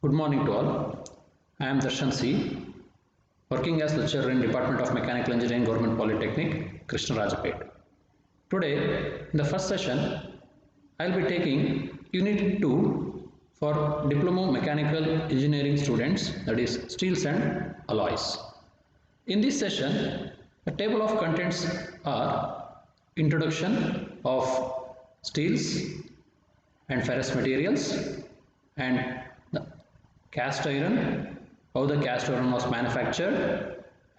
Good morning to all. I am Darshan C, working as lecturer in Department of Mechanical Engineering, Government Polytechnic, Krishnarajapet. Today, in the first session, I will be taking Unit 2 for Diploma Mechanical Engineering students, that is Steels and Alloys. In this session, the table of contents are Introduction of Steels and Ferrous Materials and the cast iron, how the cast iron was manufactured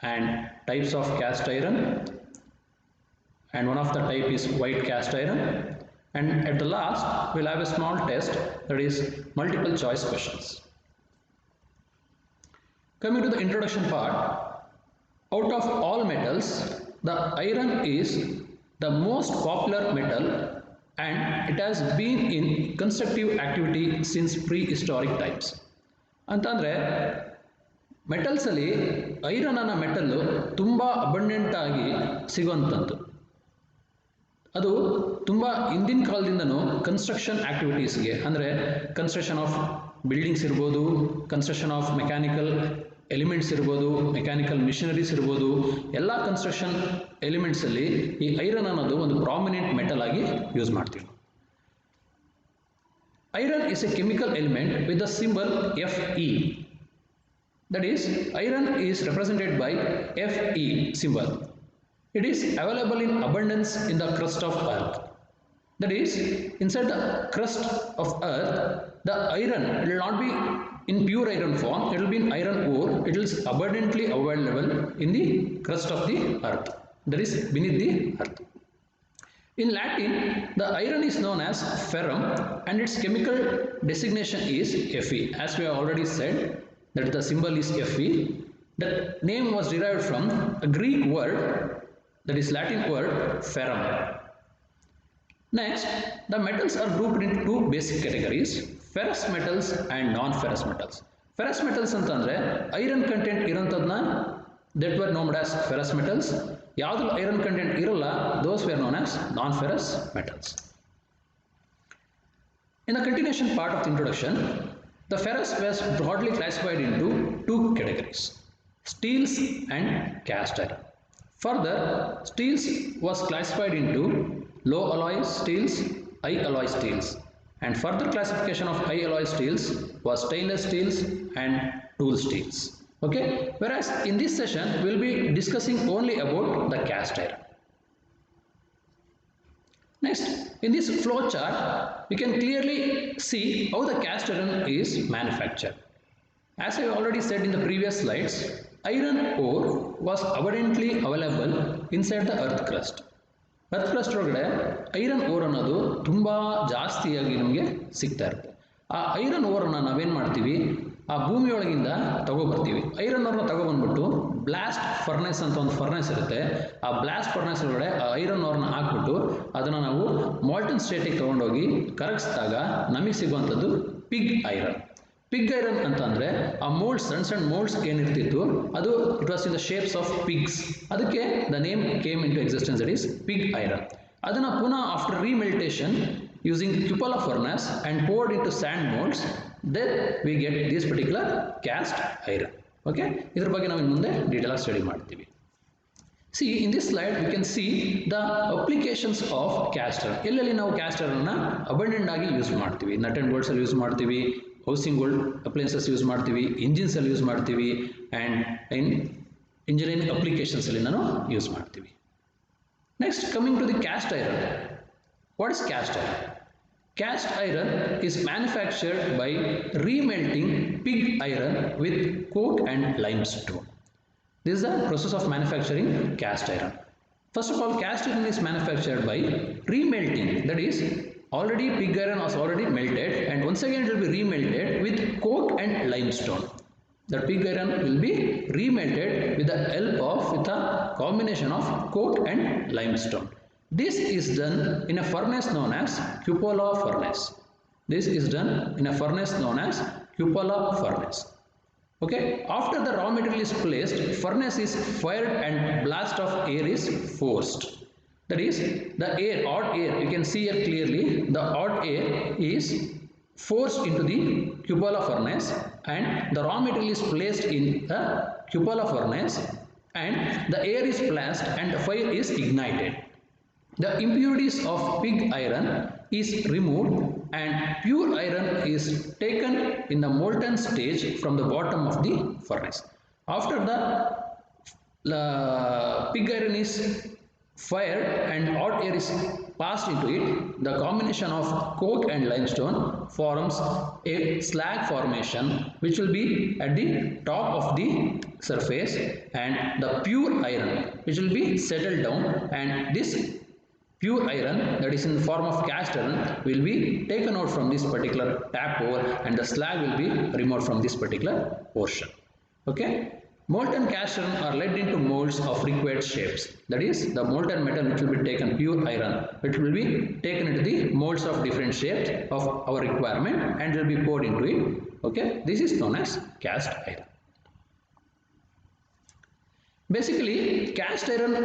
and types of cast iron, and one of the type is white cast iron, and at the last we'll have a small test, that is multiple choice questions. Coming to the introduction part, out of all metals the iron is the most popular metal and it has been in constructive activity since prehistoric times. ಅಂತಂದರೆ ಮೆಟಲ್ಸಲ್ಲಿ iron ಅನ್ನೋ metal ತುಂಬ abundant ಆಗಿ ಸಿಗುವಂಥದ್ದು. ಅದು ತುಂಬ ಹಿಂದಿನ ಕಾಲದಿಂದನೂ construction ಆ್ಯಕ್ಟಿವಿಟೀಸ್ಗೆ, ಅಂದರೆ construction of buildings ಇರ್ಬೋದು, ಕನ್ಸ್ಟ್ರಕ್ಷನ್ ಆಫ್ ಮೆಕ್ಯಾನಿಕಲ್ ಎಲಿಮೆಂಟ್ಸ್ ಇರ್ಬೋದು, ಮೆಕ್ಯಾನಿಕಲ್ ಮಿಷನರೀಸ್ ಇರ್ಬೋದು, ಎಲ್ಲ ಕನ್ಸ್ಟ್ರಕ್ಷನ್ ಎಲಿಮೆಂಟ್ಸಲ್ಲಿ ಈ ಐರನ್ ಅನ್ನೋದು ಒಂದು ಪ್ರಾಮಿನೆಂಟ್ ಮೆಟಲ್ ಆಗಿ ಯೂಸ್ ಮಾಡ್ತೀವಿ. Iron is a chemical element with the symbol Fe. That is, iron is represented by Fe symbol. It is available in abundance in the crust of earth. That is, inside the crust of earth, the iron will not be in pure iron form, it will be in iron ore. It is abundantly available in the crust of the earth, that is beneath the earth. In Latin, the iron is known as ferrum and its chemical designation is Fe. As we have already said that the symbol is Fe. That name was derived from a Greek word, that is Latin word ferrum. Next, the metals are grouped into two basic categories, ferrous metals and non-ferrous metals. Ferrous metals ಅಂತಂದ್ರೆ iron content ಇರೋಂಥದ್ದನ್ನ that were known as ferrous metals. ಯಾವುದು iron content ಇರಲ್ಲ, those were known as non-ferrous metals. In the continuation part of the introduction, the ferrous was broadly classified into two categories, steels and cast iron. Further, steels was classified into low alloy steels, high alloy steels, and further classification of high alloy steels was stainless steels and tool steels. Okay, whereas in this session we will be discussing only about the cast iron. Next, in this flow chart we can clearly see how the cast iron is manufactured. As I already said in the previous slides, iron ore was abundantly available inside the earth crust. earth crust ಒಳಗಡೆ iron ore ಅನ್ನೋದು ತುಂಬ ಜಾಸ್ತಿಯಾಗಿ ನಮಗೆ ಸಿಗ್ತಾ ಇರುತ್ತೆ. ಆ iron ಓರನ್ನು ನಾವೇನು ಮಾಡ್ತೀವಿ, ಆ ಭೂಮಿಯೊಳಗಿಂದ ತಗೊಬರ್ತೀವಿ. ಐರನ್ ಓರ್ನ ತಗೊಬಂದ್ಬಿಟ್ಟು ಬ್ಲಾಸ್ಟ್ ಫರ್ನೆಸ್ ಅಂತ ಒಂದು ಫರ್ನೆಸ್ ಇರುತ್ತೆ, ಆ ಬ್ಲಾಸ್ಟ್ ಫರ್ನೆಸ್ ಒಳಗಡೆ ಆ ಐರನ್ ಓರ್ನ ಹಾಕ್ಬಿಟ್ಟು ಅದನ್ನು ನಾವು ಮಾಲ್ಟನ್ ಸ್ಟೇಟಿಗೆ ತೊಗೊಂಡೋಗಿ ಕರಗಿಸಿದಾಗ ನಮಗೆ ಸಿಗುವಂಥದ್ದು ಪಿಗ್ ಐರನ್. ಪಿಗ್ ಐರನ್ ಅಂತಂದರೆ ಆ ಮೋಲ್ಡ್ಸ್, ಸಣ್ಣ ಸಣ್ಣ ಮೋಲ್ಡ್ಸ್ ಏನಿರ್ತಿತ್ತು ಅದು it was in the shapes of pigs, ಅದಕ್ಕೆ the name came into existence, that is pig iron. ಅದನ್ನು ಪುನಃ after remeltation using cupola furnace and poured into sand molds, then we get this particular cast iron. Okay, ಇದರ ಬಗ್ಗೆ ನಾವು ಇನ್ನು ಮುಂದೆ detail ಆಗಿ study ಮಾಡ್ತೀವಿ. See, in this slide we can see the applications of cast iron. ಎಲ್ಲೆಲ್ಲಿ ನಾವು cast iron ಅನ್ನು ಅಬಂಡೆಂಟ್ ಆಗಿ ಯೂಸ್ ಮಾಡ್ತೀವಿ, ನಟ್ ಅಂಡ್ ಬೋಲ್ಟ್ಸ್ ಅಲ್ಲಿ ಯೂಸ್ ಮಾಡ್ತೀವಿ, ಹೌಸಿಂಗ್ ಹೋಲ್ಡ್ ಅಪ್ಲಯನ್ಸಸ್ ಯೂಸ್ ಮಾಡ್ತೀವಿ, ಇಂಜಿನ್ಸ್ ಅಲ್ಲಿ ಯೂಸ್ ಮಾಡ್ತೀವಿ, ಆ್ಯಂಡ್ ಇನ್ ಇಂಜಿನಿಯರಿಂಗ್ ಅಪ್ಲಿಕೇಶನ್ಸ್ ಅಲ್ಲಿ ನಾನು ಯೂಸ್ ಮಾಡ್ತೀವಿ. Next, coming to the cast iron. What is cast iron? Cast iron is manufactured by remelting pig iron with coke and limestone. This is the process of manufacturing cast iron. First of all, cast iron is manufactured by remelting, that is already pig iron was already melted and once again it will be remelted with coke and limestone. The pig iron will be remelted with the help of with a combination of coke and limestone. This is done in a furnace known as cupola furnace. This is done in a furnace known as cupola furnace. Okay, after the raw material is placed, furnace is fired and blast of air is forced. That is, the air, hot air, you can see here clearly, the hot air is forced into the cupola furnace, and the raw material is placed in the cupola furnace, and the air is flashed and the fire is ignited. The impurities of pig iron is removed and pure iron is taken in the molten stage from the bottom of the furnace. After the pig iron is fired and hot air is passed into it, the combination of coke and limestone forms a slag formation which will be at the top of the surface, and the pure iron which will be settled down, and this pure iron that is in the form of cast iron will be taken out from this particular tap hole, and the slag will be removed from this particular portion. Okay. Molten cast iron are led into molds of required shapes. That is, the molten metal which will be taken, pure iron, which will be taken into the molds of different shapes of our requirement and will be poured into it. Okay, this is known as cast iron. Basically, cast iron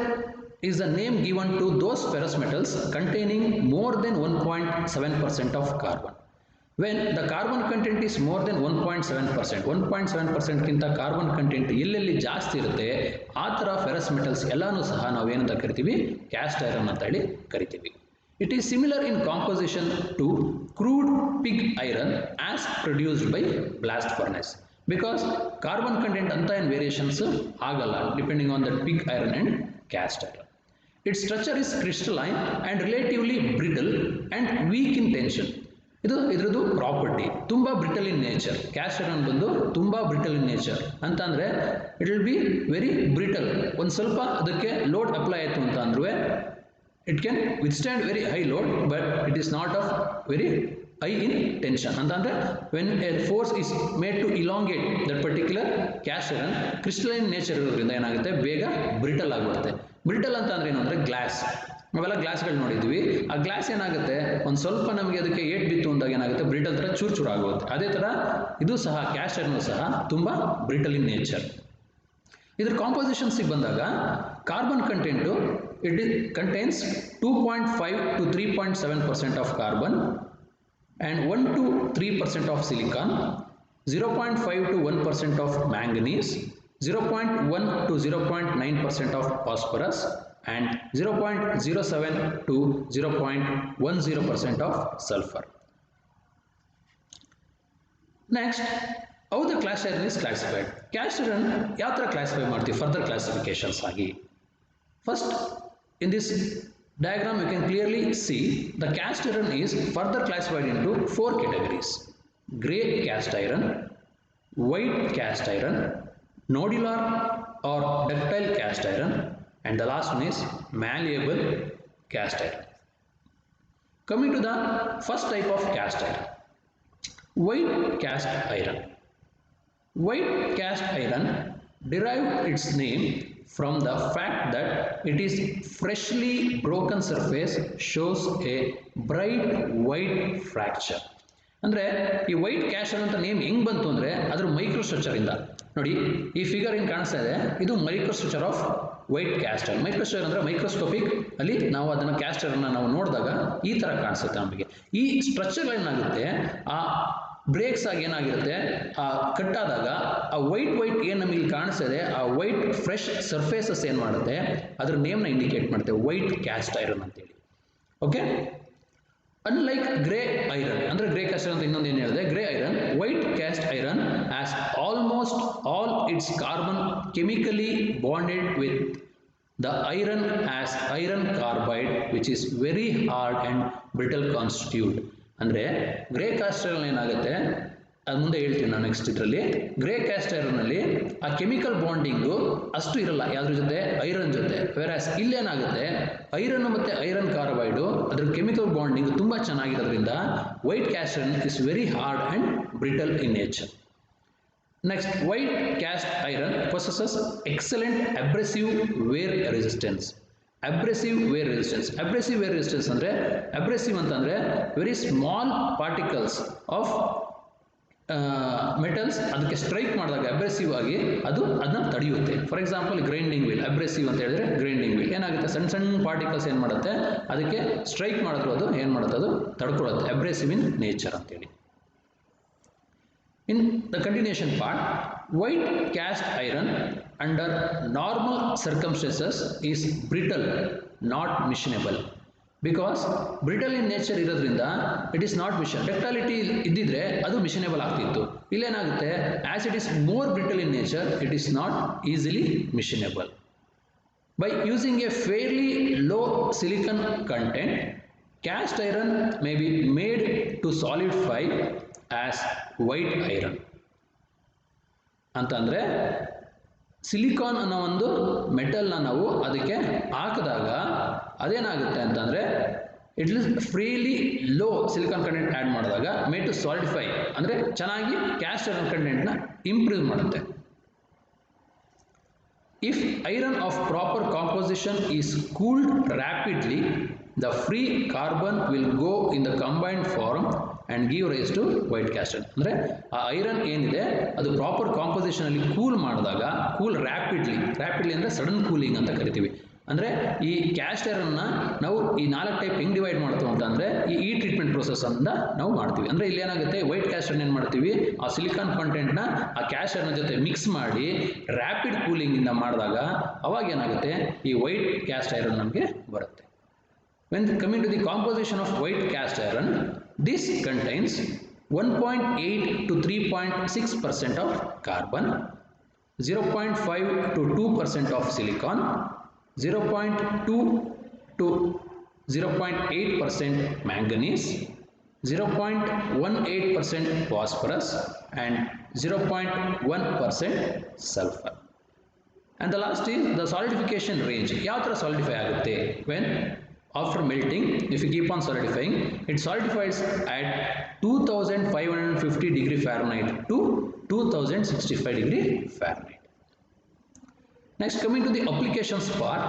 is the name given to those ferrous metals containing more than 1.7% of carbon. When the carbon content is more than 1.7%, 1.7% ಗಿಂತ carbon content ಎಲ್ಲೆಲ್ಲಿ ಜಾಸ್ತಿ ಇರುತ್ತೆ ಆ ಥರ ferrous metals ಎಲ್ಲಾನು ಸಹ ನಾವೇನಂತ ಕರಿತೀವಿ, ಕ್ಯಾಸ್ಟ್ ಐರನ್ ಅಂತ ಹೇಳಿ ಕರಿತೀವಿ. It is similar in composition to crude pig iron as produced by blast furnace, because carbon content ಅಂತ ಏನು ವೇರಿಯೇಷನ್ಸ್ ಆಗಲ್ಲ depending on that pig iron and cast iron. Its structure is crystalline and relatively brittle and weak in tension. ಇದ್ರದ್ದು property ತುಂಬ brittle in nature. Cast iron ಬಂದು ತುಂಬ brittle in nature ಅಂತ ಅಂದರೆ it will be very brittle. ಒಂದು ಸ್ವಲ್ಪ ಅದಕ್ಕೆ load apply ಆಯಿತು ಅಂತ ಅಂದ್ರೂ it can withstand very high load, but it is not of very high in tension. ಅಂತಂದರೆ when a force is made to elongate that particular cast iron, crystalline nature ಇರೋದ್ರಿಂದ ಏನಾಗುತ್ತೆ, ಬೇಗ ಬ್ರಿಟಲ್ ಆಗಿಬಿಡುತ್ತೆ. Brittle ಅಂತ ಅಂದರೆ ಏನು ಅಂದರೆ ಗ್ಲಾಸ್. ನಾವೆಲ್ಲ ಗ್ಲಾಸ್ಗಳು ನೋಡಿದ್ವಿ. ಆ ಗ್ಲಾಸ್ ಏನಾಗುತ್ತೆ, ಒಂದು ಸ್ವಲ್ಪ ನಮಗೆ ಅದಕ್ಕೆ ಏಟ್ ಬಿತ್ತು ಅಂದಾಗ ಏನಾಗುತ್ತೆ, ಬ್ರಿಟಲ್ ಥರ ಚೂರು ಚೂರು ಆಗುತ್ತೆ. ಅದೇ ಥರ ಇದು ಸಹ ಕ್ಯಾಸ್ಟ್ ಐರನ್ ಸಹ ತುಂಬ ಬ್ರಿಟಲ್ ಇನ್ ನೇಚರ್. ಇದ್ರ ಕಾಂಪೋಸಿಷನ್ಸಿಗೆ ಬಂದಾಗ carbon content it contains 2.5 to 3.7% of carbon and 1 to 3% of silicon, 0.5 to 1% of manganese, 0.1 to 0.9% of phosphorus, and 0.07 to 0.10% of sulfur. Next, how the cast iron is classified. Cast iron ಯಾವ ಥರ classify ಮಾಡ್ತೀವಿ, further classifications ಆಗಿ. First, in this diagram you can clearly see the cast iron is further classified into 4 categories: grey cast iron, white cast iron, nodular or ductile cast iron, and the last one is malleable cast iron. Coming to the first type of cast iron, white cast iron. White cast iron derived its name from the fact that it is freshly broken surface shows a bright white fracture. ಅಂದರೆ ಈ white cast iron ಅಂತ name ಹೆಂಗೆ ಬಂತು ಅಂದರೆ ಅದ್ರ ಮೈಕ್ರೋಸ್ಟ್ರಕ್ಚರಿಂದ. ನೋಡಿ ಈ figure ಏನು ಕಾಣಿಸ್ತಾ ಇದೆ, ಇದು microstructure of white cast iron. Microstructure ಅಂದರೆ ಮೈಕ್ರೋಸ್ಕೋಪಿಕ್ ಅಲ್ಲಿ ನಾವು ಅದನ್ನು ಕ್ಯಾಸ್ಟ್ ಐರನ್ನ ನಾವು ನೋಡಿದಾಗ ಈ ಥರ ಕಾಣಿಸುತ್ತೆ ನಮಗೆ. ಈ ಸ್ಟ್ರಕ್ಚರ್ ಏನಾಗುತ್ತೆ, ಆ ಬ್ರೇಕ್ಸ್ ಆಗಿ ಏನಾಗಿರುತ್ತೆ, ಆ ಕಟ್ಟಾದಾಗ ಆ ವೈಟ್ ಏನು ನಮಗೆ ಕಾಣಿಸ್ತದೆ, ಆ ವೈಟ್ ಫ್ರೆಶ್ ಸರ್ಫೇಸಸ್ ಏನು ಮಾಡುತ್ತೆ, ಅದ್ರ ನೇಮ್ನ ಇಂಡಿಕೇಟ್ ಮಾಡುತ್ತೆ ವೈಟ್ ಕ್ಯಾಸ್ಟ್ ಐರನ್ ಅಂತೇಳಿ. ಓಕೆ, ಅನ್ಲೈಕ್ ಗ್ರೇ ಐರನ್ ಅಂದರೆ ಗ್ರೇ ಕ್ಯಾಸ್ಟ್ ಐರನ್ ಅಂತ ಇನ್ನೊಂದು ಏನು ಹೇಳಿದೆ, grey iron, white cast iron has almost all its carbon chemically bonded with the iron as iron carbide which is very hard and brittle constituent. ಅಂದರೆ grey cast iron ಏನಾಗುತ್ತೆ, ಅದು ಮುಂದೆ ಹೇಳ್ತೀನಿ ನಾನು ನೆಕ್ಸ್ಟ್ ಇದರಲ್ಲಿ. ಗ್ರೇ ಕ್ಯಾಸ್ಟ್ ಐರನ್ನಲ್ಲಿ ಆ chemical bonding ಅಷ್ಟು ಇರಲ್ಲ ಯಾವುದ್ರ ಜೊತೆ, ಐರನ್ ಜೊತೆ. ವೆರಾಸ್ ಇಲ್ಲೇನಾಗುತ್ತೆ, ಐರನ್ ಮತ್ತು ಐರನ್ ಕಾರ್ಬೈಡು ಅದ್ರ ಕೆಮಿಕಲ್ ಬಾಂಡಿಂಗ್ ತುಂಬ ಚೆನ್ನಾಗಿರೋದ್ರಿಂದ white cast iron is very hard and brittle in nature. Next, white cast iron possesses excellent abrasive wear resistance. Abrasive wear resistance. Abrasive wear resistance ಅಂದರೆ, ಅಬ್ರೆಸಿವ್ ಅಂತಂದರೆ very small particles of metals ಅದಕ್ಕೆ strike ಮಾಡಿದಾಗ abrasive ಆಗಿ ಅದನ್ನ ತಡೆಯುತ್ತೆ. For example grinding wheel, abrasive ಅಂತ ಹೇಳಿದ್ರೆ grinding wheel ಏನಾಗುತ್ತೆ, ಸಣ್ಣ ಸಣ್ಣ ಪಾರ್ಟಿಕಲ್ಸ್ ಏನು ಮಾಡುತ್ತೆ, ಅದಕ್ಕೆ ಸ್ಟ್ರೈಕ್ ಮಾಡಿದ್ರು ಅದು ಏನು ಮಾಡುತ್ತೆ, ಅದು ತಡ್ಕೊಳ್ಳುತ್ತೆ. ಅಬ್ರೆಸಿವ್ ಇನ್ ನೇಚರ್ ಅಂತೇಳಿ. In the continuation part, white cast iron under normal circumstances is brittle, not missionable. Because brittle in nature ಇರೋದ್ರಿಂದ it is not mission. Ductility ಇದ್ದಿದ್ರೆ ಅದು missionable ಆಗ್ತಿತ್ತು. ಇಲ್ಲೇನಾಗುತ್ತೆ, as it is more brittle in nature, it is not easily missionable. By using a fairly low silicon content, cast iron may be made to solidify as white iron. ಅಂತಂದರೆ silicon ಅನ್ನೋ ಒಂದು ಮೆಟಲ್ನ ನಾವು ಅದಕ್ಕೆ ಹಾಕಿದಾಗ ಅದೇನಾಗುತ್ತೆ ಅಂತಂದರೆ it is freely low silicon content add ಮಾಡಿದಾಗ made to solidify ಅಂದರೆ ಚೆನ್ನಾಗಿ ಕ್ಯಾಸ್ಟ್ ಐರನ್ ಕಂಟೆಂಟ್ನ ಇಂಪ್ರೂವ್ ಮಾಡುತ್ತೆ. If iron of proper composition is cooled rapidly, the free carbon will go in the combined form and give rise to white cast iron. ಅಂದರೆ ಆ iron ಏನಿದೆ ಅದು proper composition ಅಲ್ಲಿ cool ಮಾಡಿದಾಗ, cool rapidly ಅಂದರೆ sudden cooling ಅಂತ ಕರಿತೀವಿ. ಅಂದರೆ ಈ ಕ್ಯಾಸ್ಟ್ ಐರನ್ನ ನಾವು ಈ 4 ಟೈಪ್ ಹೆಂಗೆ ಡಿವೈಡ್ ಮಾಡ್ತೀವಿ ಅಂತಂದರೆ ಈ ಟ್ರೀಟ್ಮೆಂಟ್ ಪ್ರೊಸೆಸ್ ಅಂತ ನಾವು ಮಾಡ್ತೀವಿ. ಅಂದರೆ ಇಲ್ಲಿ ಏನಾಗುತ್ತೆ, ವೈಟ್ ಕ್ಯಾಸ್ಟ್ ಐರನ್ ಏನು ಮಾಡ್ತೀವಿ, ಆ ಸಿಲಿಕಾನ್ ಕಂಟೆಂಟ್ನ ಆ ಕ್ಯಾಸ್ಟ್ ಐರನ್ ಜೊತೆ ಮಿಕ್ಸ್ ಮಾಡಿ ರ್ಯಾಪಿಡ್ ಕೂಲಿಂಗಿಂದ ಮಾಡಿದಾಗ ಅವಾಗ ಏನಾಗುತ್ತೆ, ಈ ವೈಟ್ ಕ್ಯಾಸ್ಟ್ ಐರನ್ ನಮಗೆ ಬರುತ್ತೆ. When coming to the composition of white cast iron, this contains 1.8 to 3.6% of carbon, 0.5 to 2% of silicon, 0.2 to 0.8% manganese, 0.18% phosphorus and 0.1% sulfur. And the last is the solidification range. ಯಾವ ಥರ solidify ಆಗುತ್ತೆ? When after melting, if you keep on solidifying, it solidifies at 2550 degree Fahrenheit to 2065 degree Fahrenheit. Next, coming to the applications part,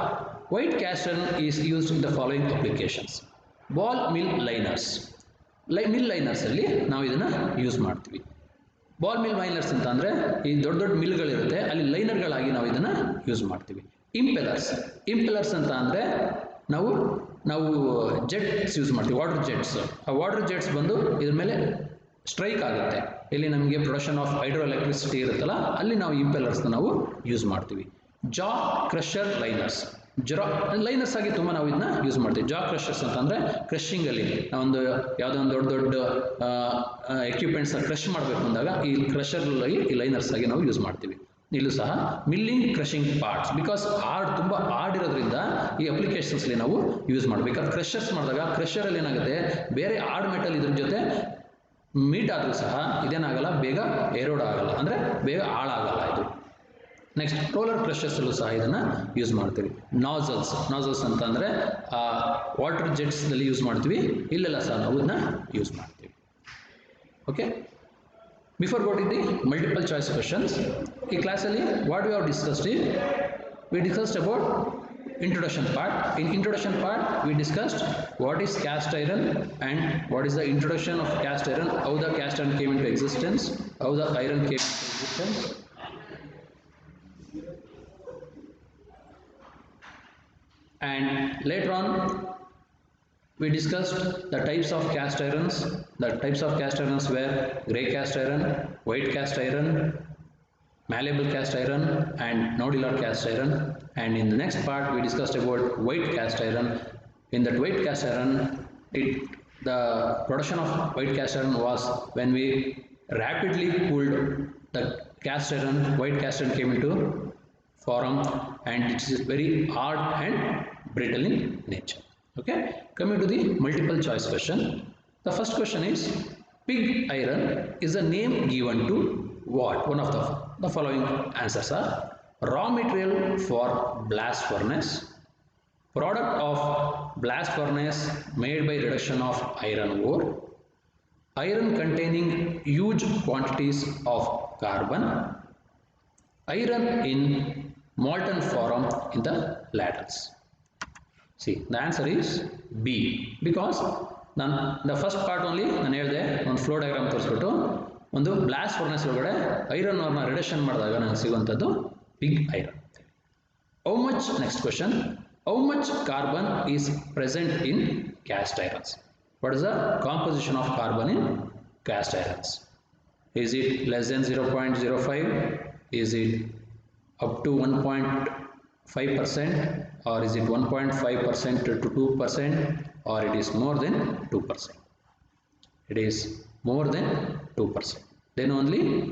white cast iron is used in the following applications. Ball mill liners. Mill liners ಅಲ್ಲಿ ನಾವು ಇದನ್ನ use ಮಾಡ್ತೀವಿ. Ball mill liners ಅಂತ ಅಂದರೆ ಈ ದೊಡ್ಡ ದೊಡ್ಡ ಮಿಲ್ಗಳಿರುತ್ತೆ, ಅಲ್ಲಿ ಲೈನರ್ಗಳಾಗಿ ನಾವು ಇದನ್ನ ಯೂಸ್ ಮಾಡ್ತೀವಿ. ಇಂಪೆಲರ್ಸ್ ಅಂತ ಅಂದರೆ ನಾವು ಜೆಟ್ಸ್ ಯೂಸ್ ಮಾಡ್ತೀವಿ, ವಾಟರ್ ಜೆಟ್ಸ್. ಆ ವಾಟರ್ ಜೆಟ್ಸ್ ಬಂದು ಇದ್ರ ಮೇಲೆ ಸ್ಟ್ರೈಕ್ ಆಗುತ್ತೆ, ಇಲ್ಲಿ ನಮಗೆ ಪ್ರೊಡಕ್ಷನ್ ಆಫ್ ಹೈಡ್ರೋ ಎಲೆಕ್ಟ್ರಿಸಿಟಿ ಇರುತ್ತಲ್ಲ, ಅಲ್ಲಿ ನಾವು ಇಂಪೆಲರ್ಸ್ನ ನಾವು ಯೂಸ್ ಮಾಡ್ತೀವಿ. ಜಾ ಕ್ರಷರ್ ಲೈನರ್ಸ್ ಆಗಿ ತುಂಬ ನಾವು ಇದನ್ನ ಯೂಸ್ ಮಾಡ್ತೀವಿ. ಜಾ ಕ್ರಷರ್ಸ್ ಅಂತಂದರೆ ಕ್ರಷಿಂಗಲ್ಲಿ ನಾವೊಂದು ಯಾವುದೋ ಒಂದು ದೊಡ್ಡ ಎಕ್ವಿಪ್ಮೆಂಟ್ಸ್ನ ಕ್ರಷ್ ಮಾಡಬೇಕು ಅಂದಾಗ ಈ ಕ್ರಷರ್ಗಳಾಗಿ ಈ ಲೈನರ್ಸ್ ಆಗಿ ನಾವು ಯೂಸ್ ಮಾಡ್ತೀವಿ. ಇಲ್ಲೂ ಸಹ ಮಿಲ್ಲಿಂಗ್ ಕ್ರಷಿಂಗ್ ಪಾರ್ಟ್ಸ್, ಬಿಕಾಸ್ ತುಂಬ ಹಾರ್ಡ್ ಇರೋದ್ರಿಂದ ಈ ಅಪ್ಲಿಕೇಶನ್ಸ್ಲಿ ನಾವು ಯೂಸ್ ಮಾಡಬೇಕು. ಕ್ರಷರ್ಸ್ ಮಾಡಿದಾಗ ಕ್ರಷರಲ್ಲಿ ಏನಾಗುತ್ತೆ, ಬೇರೆ ಹಾರ್ಡ್ ಮೆಟಲ್ ಇದ್ರ ಜೊತೆ ಮೀಟ್ ಆದರೂ ಸಹ ಇದೇನಾಗಲ್ಲ, ಬೇಗ ಏರೋಡ್ ಆಗಲ್ಲ, ಅಂದರೆ ಬೇಗ ಹಾಳಾಗಲ್ಲ ಇದು. ನೆಕ್ಸ್ಟ್ ರೋಲರ್ ಕ್ರಷರ್ಸಲ್ಲೂ ಸಹ ಇದನ್ನು ಯೂಸ್ ಮಾಡ್ತೀವಿ. ನಾಸಲ್ಸ್ ಅಂತಂದರೆ ವಾಟರ್ ಜೆಟ್ಸ್ನಲ್ಲಿ ಯೂಸ್ ಮಾಡ್ತೀವಿ, ಇಲ್ಲೆಲ್ಲ ಸಹ ನಾವು ಇದನ್ನ ಯೂಸ್ ಮಾಡ್ತೀವಿ. Okay, before going to the multiple choice questions, in class what we have discussed is, we discussed about introduction part. In introduction part we discussed what is cast iron and what is the introduction of cast iron, how the cast iron came into existence, how the iron came into existence. And later on we discussed the types of cast irons. The types of cast irons were grey cast iron, white cast iron, malleable cast iron and nodular cast iron. And in the next part we discussed about white cast iron. In that white cast iron, the production of white cast iron was when we rapidly cooled the cast iron, white cast iron came into form, and it is very hard and brittle in nature. Okay, coming to the multiple choice question. The first question is, pig iron is a name given to what? One of the following answers are: raw material for blast furnace, product of blast furnace made by reduction of iron ore, iron containing huge quantities of carbon, iron in molten form in the ladles. See, the answer is B, because the first part only ನಾನು ಹೇಳಿದೆ, ಒಂದು flow diagram ತೋರಿಸ್ಬಿಟ್ಟು ಒಂದು blast furnace ಒಳಗಡೆ iron ಅವ್ರನ್ನ reduction ಮಾಡಿದಾಗ ನನಗೆ ಸಿಗುವಂಥದ್ದು pig iron. How much, next question, how much carbon is present in cast irons? What is the composition of carbon in cast irons? Is it less than 0.05? Is it up to 1.5%, or is it 1.5% to 2%, or it is more than 2%? It is more than 2%. Then only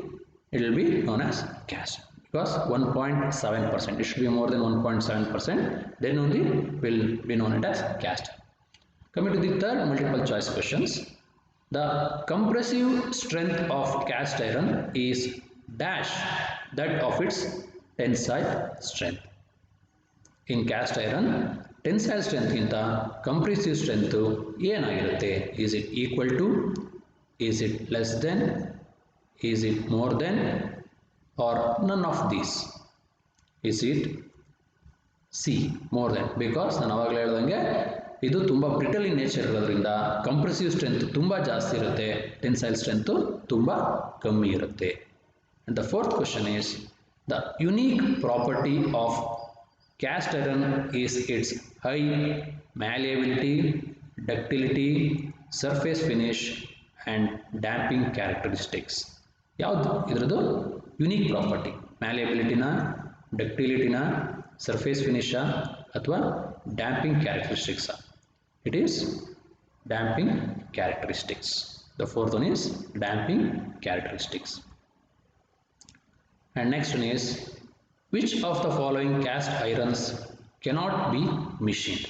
it will be known as cast. Because 1.7%, it should be more than 1.7%, then only will be known as cast. Coming to the third multiple choice questions, the compressive strength of cast iron is dash that of its tensile strength. In cast iron, tensile strength ginta compressive strength ಏನಾಗಿರುತ್ತೆ? Is it equal to? Is it less than? Is it more than? Or none of these? Is it C, more than? Because ನಾನು ಆವಾಗಲೇ ಹೇಳ್ದಂಗೆ ಇದು ತುಂಬ brittle in nature ಇರೋದ್ರಿಂದ compressive strength ತುಂಬ ಜಾಸ್ತಿ ಇರುತ್ತೆ, ಟೆನ್ಸೈಲ್ ಸ್ಟ್ರೆಂತ್ ತುಂಬ ಕಮ್ಮಿ ಇರುತ್ತೆ. And the fourth question is, the unique property of cast iron is its high malleability, ductility, surface finish and damping characteristics. ಯಾವುದು ಇದರದು ಯುನೀಕ್ ಪ್ರಾಪರ್ಟಿ? ಮ್ಯಾಲಿಯಬಿಲಿಟಿನ, ಡಕ್ಟಿಲಿಟಿನ, ಸರ್ಫೇಸ್ ಫಿನಿಶ ಅಥವಾ damping characteristics? It is damping characteristics. The fourth one is damping characteristics. And next one is, which of the following cast irons cannot be machined?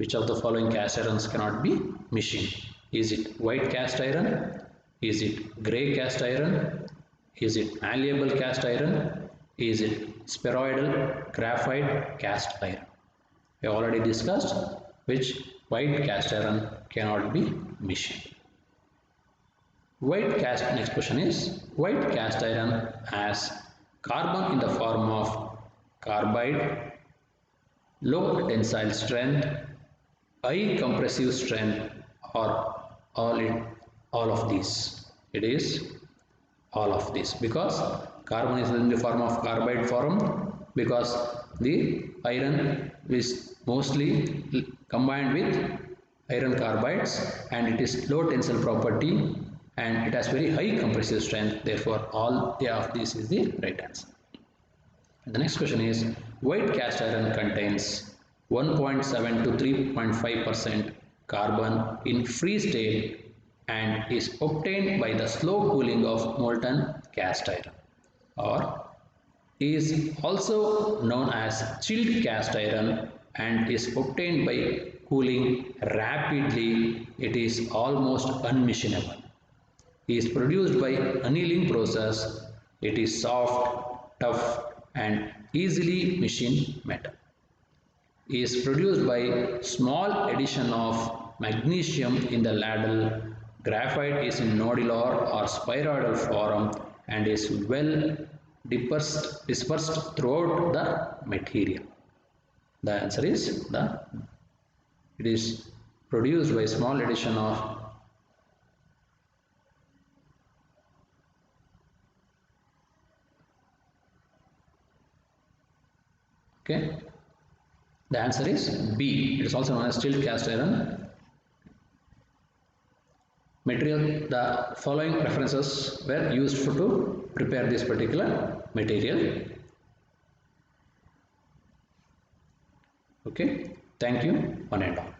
Which of the following cast irons cannot be machined? Is it white cast iron? Is it grey cast iron? Is it malleable cast iron? Is it spheroidal graphite cast iron? We already discussed which white cast iron cannot be machined. White cast, next question is, white cast iron has carbon in the form of carbide, low tensile strength, high compressive strength, or all of these? It is all of this, because carbon is in the form of carbide form, because the iron is mostly combined with iron carbides and it is low tensile property and it has very high compressive strength. Therefore all of this is the right answer. And the next question is, white cast iron contains 1.7 to 3.5% carbon in free state and is obtained by the slow cooling of molten cast iron, or is also known as chilled cast iron and is obtained by cooling rapidly. It is almost unmachinable. It is produced by annealing process. It is soft, tough and easily machined metal. It is produced by small addition of magnesium in the ladle. Graphite is in nodular or spheroidal form and is well dispersed throughout the material. The answer is it is produced by small addition of the answer is B. It is also known as chilled cast iron. Material, the following references were used to prepare this particular material. Okay, thank you, one and all.